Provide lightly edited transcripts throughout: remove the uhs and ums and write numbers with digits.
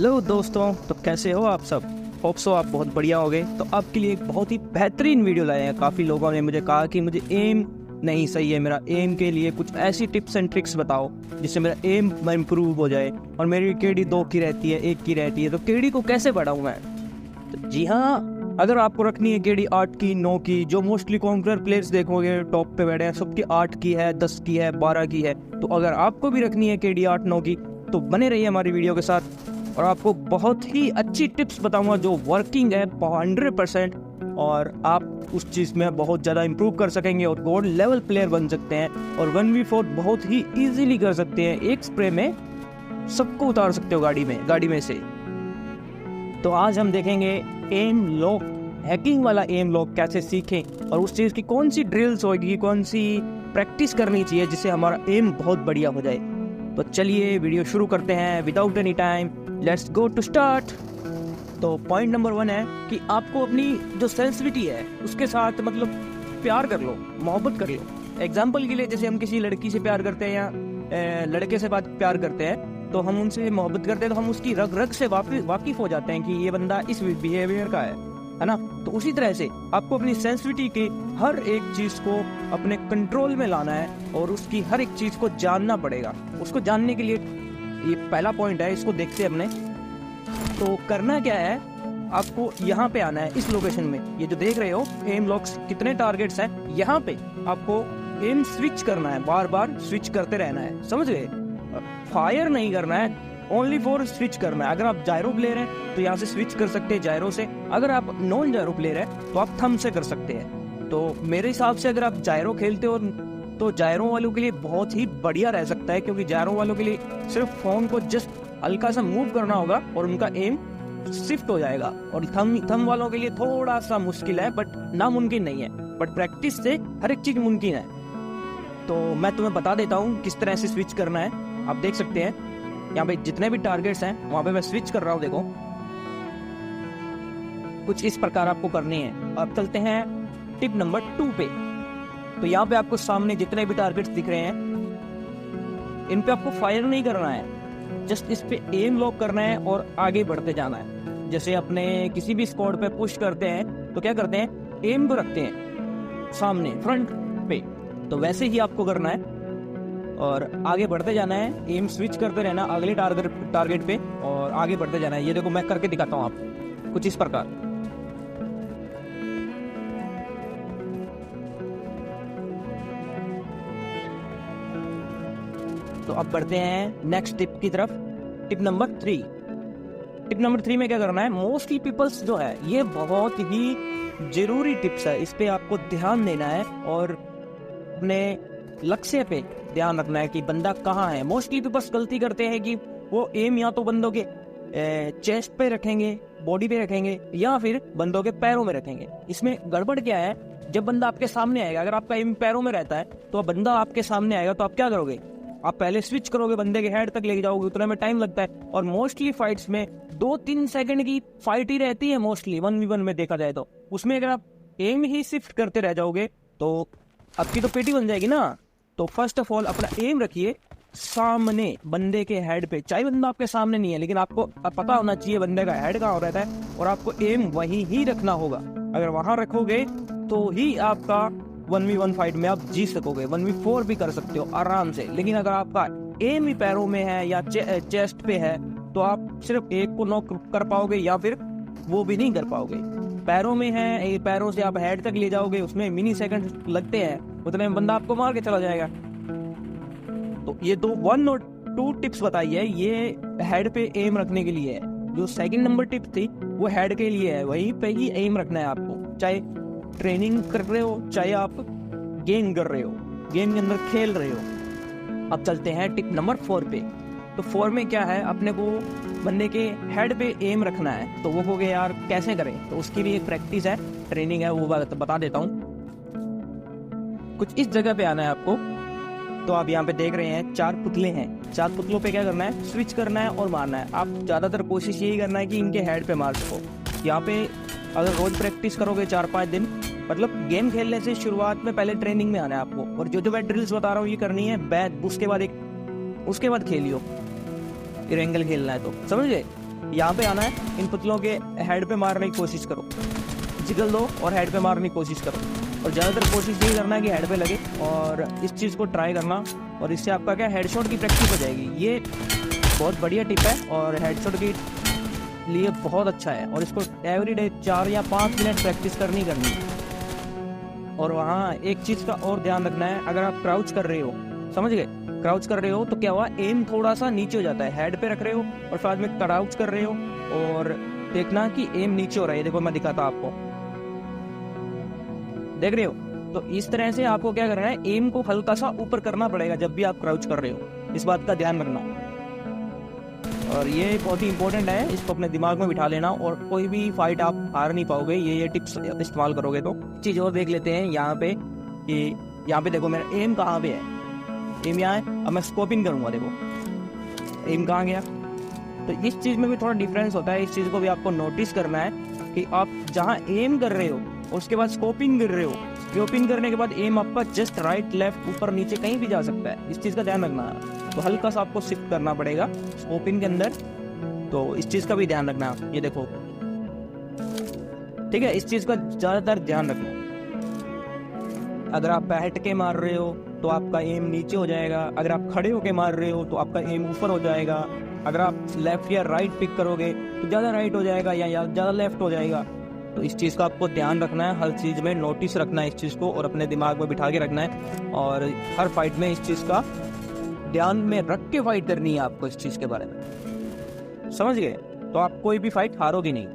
Hello दोस्तों, तो कैसे हो आप सब। होप सो आप बहुत बढ़िया होगे। तो आपके लिए एक बहुत ही बेहतरीन वीडियो लाए हैं। काफ़ी लोगों ने मुझे कहा कि मुझे एम नहीं सही है, मेरा एम के लिए कुछ ऐसी टिप्स एंड ट्रिक्स बताओ जिससे मेरा एम इम्प्रूव हो जाए। और मेरी केडी 2 की रहती है, 1 की रहती है, तो केडी को कैसे बढ़ाऊँ मैं। तो जी हाँ, अगर आपको रखनी है केडी 8 की 9 की, जो मोस्टली कॉन्करर प्लेयर्स देखोगे टॉप पे बैठे हैं सबकी 8 की है, 10 की है, 12 की है। तो अगर आपको भी रखनी है केडी 8 9 की तो बने रहिए हमारी वीडियो के साथ। और आपको बहुत ही अच्छी टिप्स बताऊंगा जो वर्किंग है 100%, और आप उस चीज़ में बहुत ज़्यादा इंप्रूव कर सकेंगे और गोल्ड लेवल प्लेयर बन सकते हैं। और 1v4 बहुत ही इजीली कर सकते हैं, एक स्प्रे में सबको उतार सकते हो गाड़ी में से। तो आज हम देखेंगे एम लॉक, हैकिंग वाला एम लॉक कैसे सीखें और उस चीज़ की कौन सी ड्रिल्स होगी, कौन सी प्रैक्टिस करनी चाहिए जिससे हमारा एम बहुत बढ़िया हो जाए। तो चलिए वीडियो शुरू करते हैं without any time, let's go to start. तो पॉइंट नंबर 1 है कि आपको अपनी जो सेंसिटिविटी है उसके साथ मतलब प्यार कर लो, मोहब्बत कर लो। एग्जाम्पल के लिए जैसे हम किसी लड़की से प्यार करते हैं या लड़के से प्यार करते हैं, तो हम उनसे मोहब्बत करते हैं तो हम उसकी रग रग से वाकिफ हो जाते हैं कि ये बंदा इस बिहेवियर का है ना। तो उसी तरह से आपको अपनी सेंसिटिविटी के हर एक चीज़ को अपने कंट्रोल में लाना है और उसकी हर एक चीज़ को जानना पड़ेगा। उसको जानने के लिए ये पहला पॉइंट है, इसको देखते हैं अपने। तो करना क्या है, आपको यहाँ पे आना है इस लोकेशन में, ये जो देख रहे हो एम लॉक्स कितने टारगेट्स हैं, यहाँ पे आपको एम स्विच करना है, बार बार स्विच करते रहना है, समझ गए। फायर नहीं करना है, ओनली फॉर स्विच करना है। अगर आप जायरो प्लेयर हैं तो यहाँ से स्विच कर सकते हैं जायरो से, अगर आप नॉन जायरो प्लेयर हैं तो आप थंब से कर सकते हैं। तो मेरे हिसाब से अगर आप जायरो खेलते हो तो जायरो वालों के लिए बहुत ही बढ़िया रह सकता है, क्योंकि जायरो वालों के लिए सिर्फ फोन को जस्ट हल्का सा मूव करना होगा और उनका एम शिफ्ट हो जाएगा। और थंब वालों के लिए थोड़ा सा मुश्किल है, बट नामुमकिन नहीं है, बट प्रैक्टिस से हर एक चीज मुमकिन है। तो मैं तुम्हें बता देता हूँ किस तरह से स्विच करना है। आप देख सकते हैं यहाँ पे जितने भी टारगेट्स हैं वहां पे मैं स्विच कर रहा हूँ, देखो कुछ इस प्रकार आपको करनी है। अब चलते हैं टिप नंबर 2 पे। तो यहाँ पे आपको सामने जितने भी टारगेट्स दिख रहे हैं इन पे आपको फायर नहीं करना है, जस्ट इस पे एम लॉक करना है और आगे बढ़ते जाना है। जैसे अपने किसी भी स्क्वाड पे पुश करते हैं तो क्या करते हैं, एम को रखते हैं सामने फ्रंट पे, तो वैसे ही आपको करना है और आगे बढ़ते जाना है, एम स्विच करते रहना अगले टारगेट पे और आगे बढ़ते जाना है। ये देखो मैं करके दिखाता हूँ आपको कुछ इस प्रकार। तो अब बढ़ते हैं नेक्स्ट टिप की तरफ, टिप नंबर 3। टिप नंबर 3 में क्या करना है, मोस्टली पीपल्स जो है ये बहुत ही जरूरी टिप्स है, इस पे आपको ध्यान देना है और अपने लक्ष्य पे ध्यान रखना है कि बंदा कहाँ है। मोस्टली पीपल्स गलती करते हैं कि वो एम या तो बंदों के चेस्ट पे रखेंगे, बॉडी पे रखेंगे, या फिर बंदों के पैरों में रखेंगे। इसमें गड़बड़ क्या है, जब बंदा आपके सामने आएगा, अगर आपका एम पैरों में रहता है तो बंदा आपके सामने आएगा तो आप क्या करोगे, आप पहले स्विच करोगे, बंदे के हेड तक लेके जाओगे, उतने में टाइम लगता है। और मोस्टली फाइट्स में 2-3 सेकंड की फाइट ही रहती है, मोस्टली 1v1 में देखा जाए तो। उसमें अगर आप एम ही शिफ्ट करते रह जाओगे तो आपकी तो पेटी बन जाएगी ना। तो फर्स्ट ऑफ ऑल अपना एम रखिए सामने बंदे के हेड पे, चाहे बंदा आपके सामने नहीं है लेकिन आपको पता होना चाहिए बंदे का हेड कहाँ रहता है और आपको एम वहीं ही रखना होगा। अगर वहां रखोगे तो ही आपका 1v1 फाइट में आप जीत सकोगे। 1v4 भी कर सकते हो आराम से, लेकिन अगर आपका एम ही पैरों में है या चेस्ट पे है तो आप सिर्फ एक को नॉक कर पाओगे या फिर वो भी नहीं कर पाओगे। पैरों में है, पैरों से आप हेड तक ले जाओगे, उसमें मिनी सेकंड लगते हैं, उतने में बंदा आपको मार के चला जाएगा। तो ये 1 और 2 टिप्स बताई है, ये हेड पे एम रखने के लिए है। जो सेकंड नंबर टिप थी वो हेड के लिए है, वहीं पे ही एम रखना है आपको, चाहे ट्रेनिंग कर रहे हो चाहे आप गेम कर रहे हो, गेम के अंदर खेल रहे हो। अब चलते हैं टिप नंबर 4 पे। तो 4 में क्या है, अपने को बंदे के हेड पे एम रखना है। तो वो कहोगे यार कैसे करें, तो उसके लिए एक प्रैक्टिस है, ट्रेनिंग है, वो बता देता हूँ। कुछ इस जगह पे आना है आपको। तो आप यहाँ पे देख रहे हैं 4 पुतले हैं, 4 पुतलों पे क्या करना है, स्विच करना है और मारना है। आप ज्यादातर कोशिश यही करना है कि इनके हेड पे मार सको। यहाँ पे अगर रोज प्रैक्टिस करोगे 4-5 दिन, मतलब गेम खेलने से शुरुआत में पहले ट्रेनिंग में आना है आपको। और जो मैं ड्रिल्स बता रहा हूँ ये करनी है, उसके बाद खेलियो, एंगल खेलना है तो समझ गए। यहाँ पे आना है, इन पुतलों के हेड पे मारने की कोशिश करो, जिगल दो और हेड पे मारने की कोशिश करो, और ज़्यादातर कोशिश यही करना है कि हेड पे लगे, और इस चीज़ को ट्राई करना, और इससे आपका क्या हेडशॉट की प्रैक्टिस हो जाएगी। ये बहुत बढ़िया टिप है और हेडशॉट के लिए बहुत अच्छा है, और इसको एवरीडे 4 या 5 मिनट प्रैक्टिस करनी है। और वहाँ एक चीज़ का और ध्यान रखना है, अगर आप क्राउच कर रहे हो, समझ गए, क्राउच कर रहे हो तो क्या हुआ, एम थोड़ा सा नीचे हो जाता है, हेड पे रख रहे हो और बाद में क्राउच कर रहे हो, और देखना कि एम नीचे हो रहा है। देखो मैं दिखाता आपको, देख रहे हो, तो इस तरह से आपको क्या करना है, एम को हल्का सा ऊपर करना पड़ेगा जब भी आप क्राउच कर रहे हो, इस बात का ध्यान रखना। और ये बहुत ही इंपॉर्टेंट है, इसको अपने दिमाग में बिठा लेना, और कोई भी फाइट आप हार नहीं पाओगे ये टिप्स इस्तेमाल करोगे तो। चीज़ और देख लेते हैं यहाँ पे कि यहाँ पे देखो मेरा एम कहाँ पे है, एम यहाँ है, अब मैं स्कोपिंग करूँगा, देखो एम कहाँ गया। तो इस चीज़ में भी थोड़ा डिफरेंस होता है, इस चीज़ को भी आपको नोटिस करना है कि आप जहाँ एम कर रहे हो उसके बाद स्कोपिंग कर रहे हो, स्कोपिंग करने के बाद एम आपका जस्ट राइट लेफ्ट ऊपर नीचे कहीं भी जा सकता है, इस चीज़ का ध्यान रखना है। तो हल्का सा आपको शिफ्ट करना पड़ेगा स्कोपिंग के अंदर, तो इस चीज़ का भी ध्यान रखना। ये देखो, ठीक है, इस चीज़ का ज़्यादातर ध्यान रखना। अगर आप बैठ के मार रहे हो तो आपका एम नीचे हो जाएगा, अगर आप खड़े होके मार रहे हो तो आपका एम ऊपर हो जाएगा, अगर आप लेफ्ट या राइट पिक करोगे तो ज़्यादा राइट हो जाएगा या ज़्यादा लेफ्ट हो जाएगा। तो इस चीज़ का आपको ध्यान रखना है, हर चीज़ में नोटिस रखना है इस चीज़ को, और अपने दिमाग में बिठा के रखना है, और हर फाइट में इस चीज़ का ध्यान में रख के फाइट करनी है आपको, इस चीज़ के बारे में, समझ गए। तो आप कोई भी फाइट हारोगे नहीं।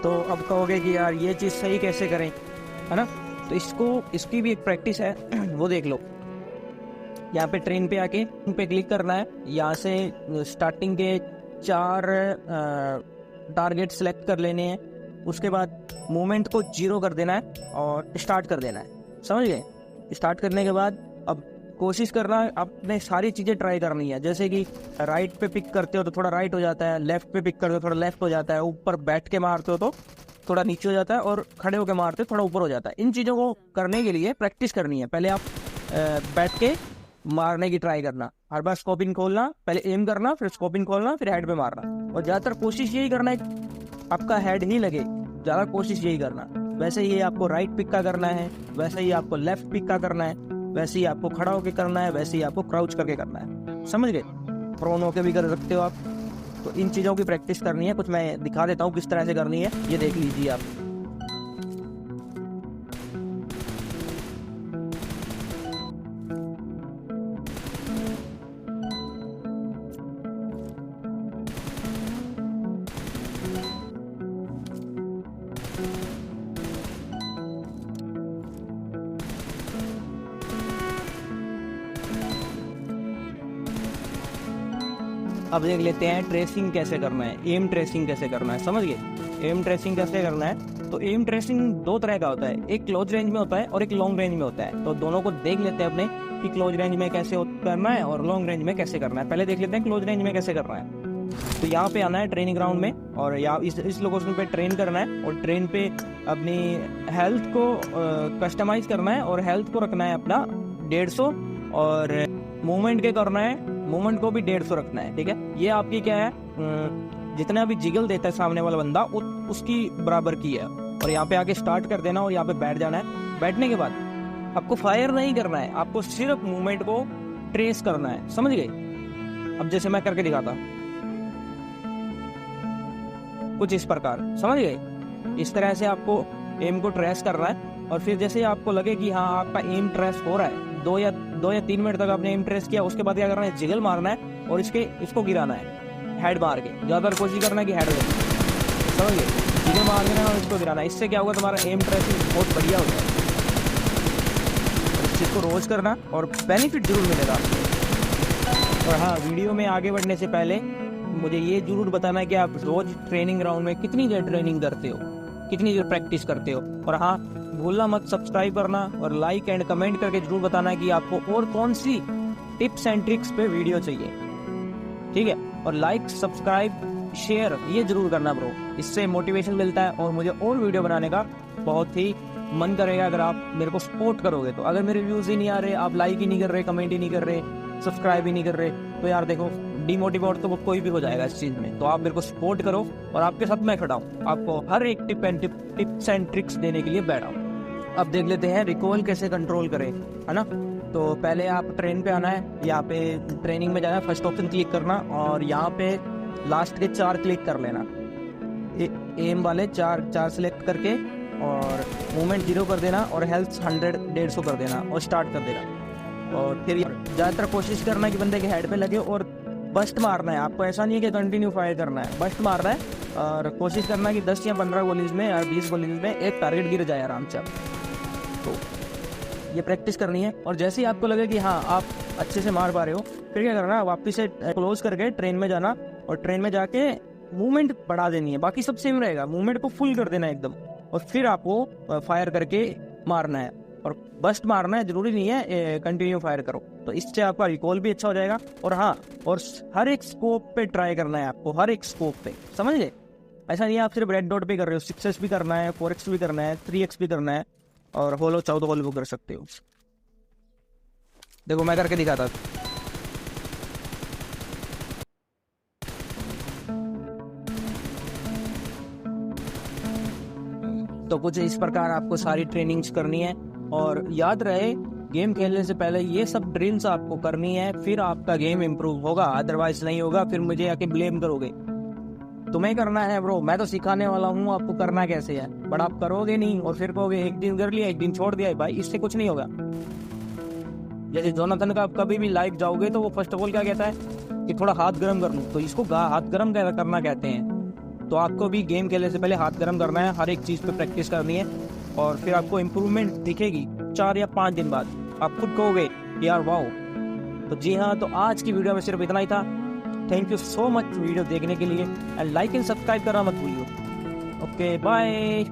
तो अब कहोगे कि यार ये चीज़ सही कैसे करें, है ना, तो इसकी भी एक प्रैक्टिस है, वो देख लो। यहाँ पे ट्रेन पे आके उन पे क्लिक करना है, यहाँ से स्टार्टिंग के 4 टारगेट सेलेक्ट कर लेने हैं, उसके बाद मूवमेंट को 0 कर देना है और स्टार्ट कर देना है, समझ गए। स्टार्ट करने के बाद अब कोशिश करना है आपने सारी चीज़ें ट्राई करनी है, जैसे कि राइट पे पिक करते हो तो थोड़ा राइट हो जाता है, लेफ्ट पे पिक करते हो थोड़ा लेफ्ट हो जाता है, ऊपर बैठ के मारते हो तो थोड़ा नीचे हो जाता है, और खड़े होकर मारते हो थोड़ा ऊपर हो जाता है। इन चीज़ों को करने के लिए प्रैक्टिस करनी है। पहले आप बैठ के मारने की ट्राई करना, हर बार स्कोपिंग खोलना, पहले एम करना, फिर स्कोपिंग खोलना, फिर हेड पे मारना, और ज़्यादातर कोशिश यही करना है आपका हेड ही लगे, ज़्यादा कोशिश यही करना। वैसे ही आपको राइट पिक का करना है, वैसे ही आपको लेफ्ट पिक का करना है, वैसे ही आपको खड़ा होकर करना है, वैसे ही आपको क्राउच करके करना है, समझ गए। प्रोन होकर भी कर सकते हो आप। तो इन चीज़ों की प्रैक्टिस करनी है, कुछ मैं दिखा देता हूँ किस तरह से करनी है, ये देख लीजिए आप। अब देख लेते हैं ट्रेसिंग कैसे करना है, एम ट्रेसिंग कैसे करना है, समझ गए। एम ट्रेसिंग कैसे करना है, तो एम ट्रेसिंग 2 तरह का होता है, एक क्लोज रेंज में होता है और एक लॉन्ग रेंज में होता है। तो दोनों को देख लेते हैं अपने कि क्लोज रेंज में कैसे करना है और लॉन्ग रेंज में कैसे करना है। पहले देख लेते हैं क्लोज रेंज में कैसे करना है। तो यहाँ पे आना है ट्रेनिंग ग्राउंड में, और यहाँ इस लोकेशन पे ट्रेन करना है, और ट्रेन पे अपनी हेल्थ को कस्टमाइज करना है, और हेल्थ को रखना है अपना 150, और मूवमेंट के करना है, मूवमेंट को भी 150 रखना है, ठीक है। ये आपकी क्या है, जितना भी जिगल देता है सामने वाला बंदा उसकी बराबर की है। और यहाँ पे आके स्टार्ट कर देना और यहाँ पे बैठ जाना है। बैठने के बाद आपको फायर नहीं करना है, आपको सिर्फ मूवमेंट को ट्रेस करना है, समझ गए। अब जैसे मैं करके दिखाता कुछ इस प्रकार, समझ गए। इस तरह से आपको एम को ट्रेस करना है, और फिर जैसे आपको लगे कि हाँ आपका एम ट्रेस हो रहा है, 2 या 3 मिनट तक आपने एम ट्रेस किया, उसके बाद क्या करना है, जिगल मारना है और इसको गिराना है हेड मार के। ज़्यादातर कोशिश करना है कि हेड लगे, समझ गए। जिगल मार देना और इसको गिराना है। इससे क्या होगा, तुम्हारा एम ट्रेसिंग बहुत बढ़िया हो जाएगा। इस चीज़ को रोज करना और बेनिफिट जरूर मिलेगा आपको। और हाँ, वीडियो में आगे बढ़ने से पहले मुझे ये जरूर बताना है कि आप रोज ट्रेनिंग ग्राउंड में कितनी देर ट्रेनिंग करते हो, कितनी देर प्रैक्टिस करते हो। और हाँ, भूलना मत सब्सक्राइब करना और लाइक एंड कमेंट करके जरूर बताना है कि आपको और कौन सी टिप्स एंड ट्रिक्स पे वीडियो चाहिए, ठीक है। और लाइक, सब्सक्राइब, शेयर ये जरूर करना ब्रो, इससे मोटिवेशन मिलता है और मुझे और वीडियो बनाने का बहुत ही मन करेगा अगर आप मेरे को सपोर्ट करोगे तो। अगर मेरे व्यूज़ ही नहीं आ रहे, आप लाइक ही नहीं कर रहे, कमेंट ही नहीं कर रहे, सब्सक्राइब ही नहीं कर रहे, तो यार देखो डिमोटिवेट तो कोई भी हो जाएगा इस चीज़ में। तो आप मेरे को सपोर्ट करो और आपके साथ मैं खड़ा हूँ, आपको हर एक टिप्स एंड ट्रिक्स देने के लिए बैठा हूँ। अब देख लेते हैं रिकॉल कैसे कंट्रोल करें, है ना। तो पहले आप ट्रेन पे आना है, यहाँ पे ट्रेनिंग में जाना है, फर्स्ट ऑप्शन क्लिक करना और यहाँ पे लास्ट के 4 क्लिक कर लेना, एम वाले 4 सिलेक्ट करके और मूवमेंट 0 कर देना और हेल्थ 100-150 कर देना और स्टार्ट कर देना। और फिर ज़्यादातर कोशिश करना है कि बंदे के हेड पे लगे और बस्ट मारना है। आपको ऐसा नहीं है कि कंटिन्यू फायर करना है, बस्ट मारना है और कोशिश करना है कि 10 या 15 गोलीज में या 20 गोलीज में एक टारगेट गिर जाए आराम से। तो ये प्रैक्टिस करनी है और जैसे ही आपको लगे कि हाँ आप अच्छे से मार पा रहे हो, फिर क्या करना है, वापस से क्लोज करके ट्रेन में जाना और ट्रेन में जाके मूवमेंट बढ़ा देनी है। बाकी सब सेम रहेगा, मूवमेंट को फुल कर देना है एकदम और फिर आपको फायर करके मारना है और बस्ट मारना है, जरूरी नहीं है कंटिन्यू फायर करो। तो इससे आपका रिकॉल भी अच्छा हो जाएगा। और हाँ, और हर एक स्कोप पे ट्राई करना है आपको, हर एक स्कोप पे, समझ गए। ऐसा नहीं है आप सिर्फ रेड डॉट पे कर रहे हो, 6x भी करना है, 4x भी करना है, 3x भी करना है और होलो चाहो तो होलो कर सकते हो। देखो मैं करके दिखाता। तो कुछ इस प्रकार आपको सारी ट्रेनिंग्स करनी है और याद रहे गेम खेलने से पहले ये सब ड्रिल्स आपको करनी है, फिर आपका गेम इंप्रूव होगा। अदरवाइज नहीं होगा, फिर मुझे आके ब्लेम करोगे। तुम्हें करना है ब्रो, मैं तो सिखाने वाला हूँ आपको करना कैसे है, बट आप करोगे नहीं और फिर कहोगे एक दिन कर लिया एक दिन छोड़ दिया। भाई इससे कुछ नहीं होगा। जैसे जोनाथन का आप कभी भी लाइव जाओगे तो वो फर्स्ट ऑफ ऑल क्या कहता है कि थोड़ा हाथ गर्म कर लूँ, तो इसको हाथ गर्म करना कहते हैं। तो आपको भी गेम खेलने से पहले हाथ गर्म करना है, हर एक चीज़ पे प्रैक्टिस करनी है और फिर आपको इम्प्रूवमेंट दिखेगी 4 या 5 दिन बाद। आप खुद कहोगे यार वाओ। तो जी हाँ, तो आज की वीडियो में सिर्फ इतना ही था। Thank you so much video देखने के लिए एंड लाइक एंड सब्सक्राइब करना मत भूलिए। Okay bye.